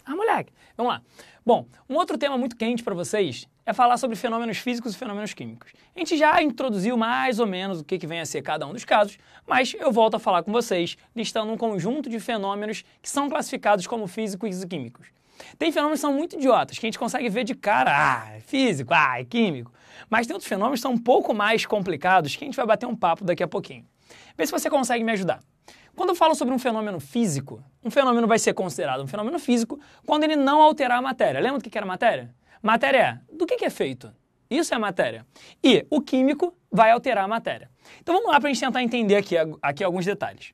Ah, moleque, vamos lá. Bom, um outro tema muito quente para vocês é falar sobre fenômenos físicos e fenômenos químicos. A gente já introduziu mais ou menos o que vem a ser cada um dos casos, mas eu volto a falar com vocês, listando um conjunto de fenômenos que são classificados como físicos e químicos. Tem fenômenos que são muito idiotas, que a gente consegue ver de cara, é físico, é químico. Mas tem outros fenômenos que são um pouco mais complicados, que a gente vai bater um papo daqui a pouquinho. Vê se você consegue me ajudar. Quando eu falo sobre um fenômeno físico, um fenômeno vai ser considerado um fenômeno físico quando ele não alterar a matéria. Lembra do que era matéria? Matéria é do que é feito. Isso é matéria. E o químico vai alterar a matéria. Então vamos lá para a gente tentar entender aqui alguns detalhes.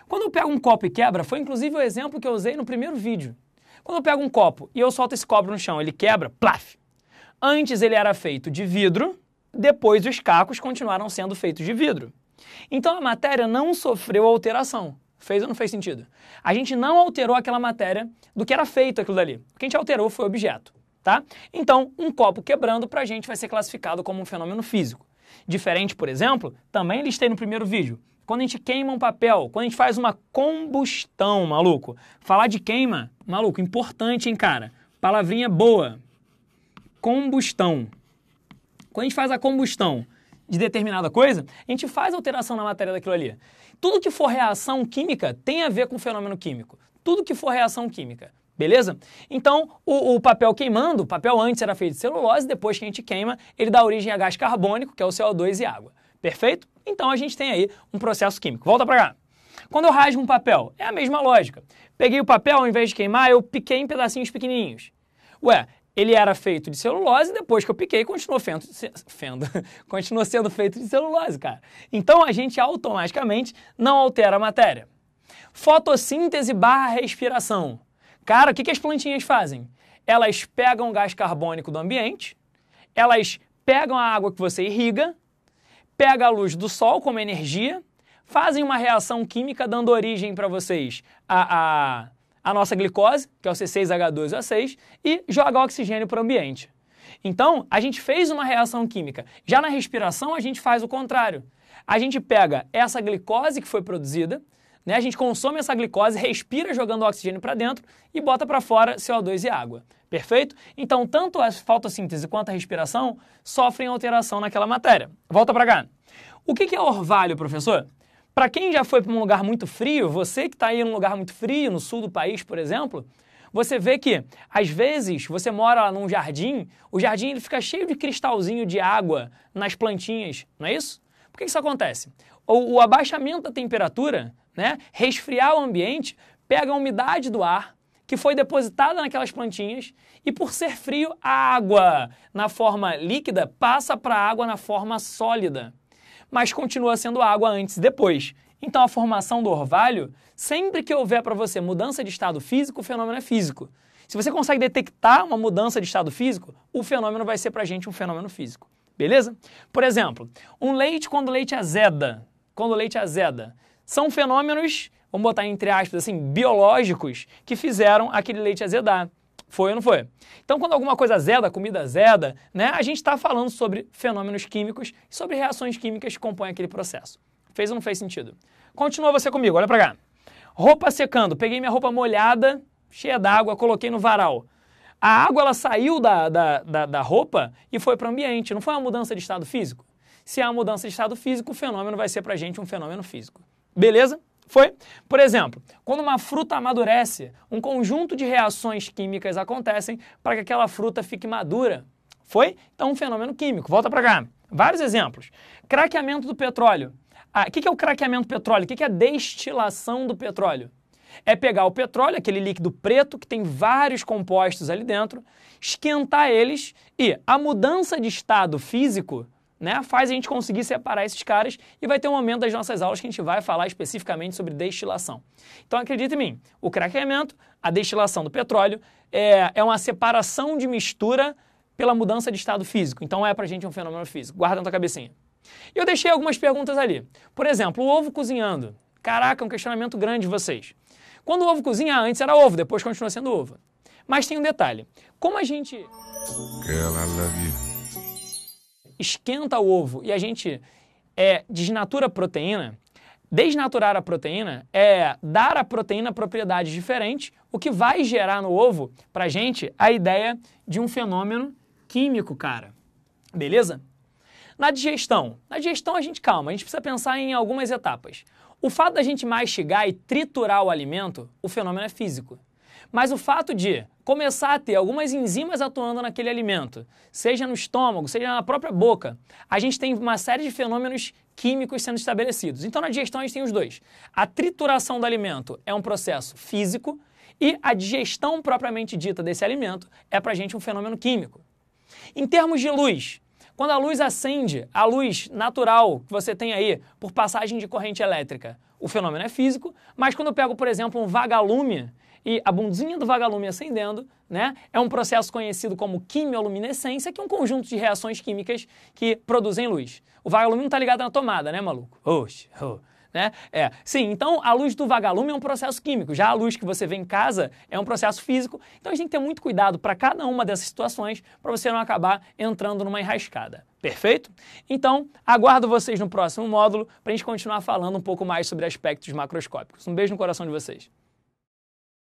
Quando eu pego um copo e quebra, foi inclusive o exemplo que eu usei no primeiro vídeo. Quando eu pego um copo e eu solto esse copo no chão, ele quebra, plaf! Antes ele era feito de vidro, depois os cacos continuaram sendo feitos de vidro. Então a matéria não sofreu alteração. Fez ou não fez sentido? A gente não alterou aquela matéria do que era feito aquilo dali. O que a gente alterou foi o objeto, tá? Então, um copo quebrando pra gente vai ser classificado como um fenômeno físico. Diferente, por exemplo, também listei no primeiro vídeo, quando a gente queima um papel, quando a gente faz uma combustão, maluco. Falar de queima, maluco, importante, hein, cara? Palavrinha boa. Combustão. Quando a gente faz a combustão de determinada coisa, a gente faz alteração na matéria daquilo ali. Tudo que for reação química tem a ver com fenômeno químico. Tudo que for reação química, beleza? Então, o papel queimando, o papel antes era feito de celulose, depois que a gente queima, ele dá origem a gás carbônico, que é o CO2 e água. Perfeito? Então a gente tem aí um processo químico. Volta pra cá. Quando eu rasgo um papel, é a mesma lógica. Peguei o papel, ao invés de queimar, eu piquei em pedacinhos pequenininhos. Ué, ele era feito de celulose, depois que eu piquei, continuou sendo feito de celulose, cara. Então a gente automaticamente não altera a matéria. Fotossíntese / respiração. Cara, o que as plantinhas fazem? Elas pegam o gás carbônico do ambiente, elas pegam a água que você irriga, pegam a luz do sol como energia, fazem uma reação química dando origem para vocês a nossa glicose, que é o C6H12O6, e joga oxigênio para o ambiente. Então, a gente fez uma reação química. Já na respiração, a gente faz o contrário. A gente pega essa glicose que foi produzida, né, a gente consome essa glicose, respira jogando oxigênio para dentro e bota para fora CO2 e água. Perfeito? Então, tanto a fotossíntese quanto a respiração sofrem alteração naquela matéria. Volta para cá. O que é orvalho, professor? Para quem já foi para um lugar muito frio, você que está aí num lugar muito frio, no sul do país, por exemplo, você vê que, às vezes, você mora lá num jardim, o jardim ele fica cheio de cristalzinho de água nas plantinhas, não é isso? Por que isso acontece? O abaixamento da temperatura, né, resfriar o ambiente, pega a umidade do ar, que foi depositada naquelas plantinhas, e por ser frio, a água na forma líquida passa para a água na forma sólida, mas continua sendo água antes e depois. Então a formação do orvalho, sempre que houver para você mudança de estado físico, o fenômeno é físico. Se você consegue detectar uma mudança de estado físico, o fenômeno vai ser para a gente um fenômeno físico. Beleza? Por exemplo, um leite quando o leite azeda. Quando o leite azeda. São fenômenos, vamos botar entre aspas assim, biológicos, que fizeram aquele leite azedar. Foi ou não foi? Então, quando alguma coisa azeda, comida azeda, né, a gente está falando sobre fenômenos químicos e sobre reações químicas que compõem aquele processo. Fez ou não fez sentido? Continua você comigo, olha pra cá. Roupa secando. Peguei minha roupa molhada, cheia d'água, coloquei no varal. A água ela saiu da roupa e foi para o ambiente. Não foi uma mudança de estado físico? Se é uma mudança de estado físico, o fenômeno vai ser pra gente um fenômeno físico. Beleza? Foi? Por exemplo, quando uma fruta amadurece, um conjunto de reações químicas acontecem para que aquela fruta fique madura. Foi? Então, um fenômeno químico. Volta para cá. Vários exemplos. Craqueamento do petróleo. O que é o craqueamento do petróleo? O que é a destilação do petróleo? É pegar o petróleo, aquele líquido preto, que tem vários compostos ali dentro, esquentar eles e a mudança de estado físico, né, faz a gente conseguir separar esses caras e vai ter um momento das nossas aulas que a gente vai falar especificamente sobre destilação. Então acredita em mim, o craqueamento, a destilação do petróleo é uma separação de mistura pela mudança de estado físico. Então é pra gente um fenômeno físico. Guarda na tua cabecinha. E eu deixei algumas perguntas ali. Por exemplo, o ovo cozinhando. Caraca, é um questionamento grande de vocês. Quando o ovo cozinha, antes era ovo, depois continua sendo ovo. Mas tem um detalhe. Como a gente Girl, I love you. esquenta o ovo e a gente desnatura a proteína, Desnaturar a proteína é dar à proteína propriedades diferentes, o que vai gerar no ovo, pra gente, a ideia de um fenômeno químico, cara. Beleza? Na digestão a gente calma, a gente precisa pensar em algumas etapas. O fato da gente mastigar e triturar o alimento, o fenômeno é físico. Mas o fato de começar a ter algumas enzimas atuando naquele alimento, seja no estômago, seja na própria boca, a gente tem uma série de fenômenos químicos sendo estabelecidos. Então, na digestão, a gente tem os dois. A trituração do alimento é um processo físico e a digestão propriamente dita desse alimento é pra gente um fenômeno químico. Em termos de luz, quando a luz acende, a luz natural que você tem aí por passagem de corrente elétrica, o fenômeno é físico, mas quando eu pego, por exemplo, um vagalume e a bundinha do vagalume acendendo, né, é um processo conhecido como quimioluminescência, que é um conjunto de reações químicas que produzem luz. O vagalume não está ligado na tomada, né, maluco? Oxe, né? Sim, então a luz do vagalume é um processo químico, já a luz que você vê em casa é um processo físico, então a gente tem que ter muito cuidado para cada uma dessas situações para você não acabar entrando numa enrascada. Perfeito? Então, aguardo vocês no próximo módulo para a gente continuar falando um pouco mais sobre aspectos macroscópicos. Um beijo no coração de vocês.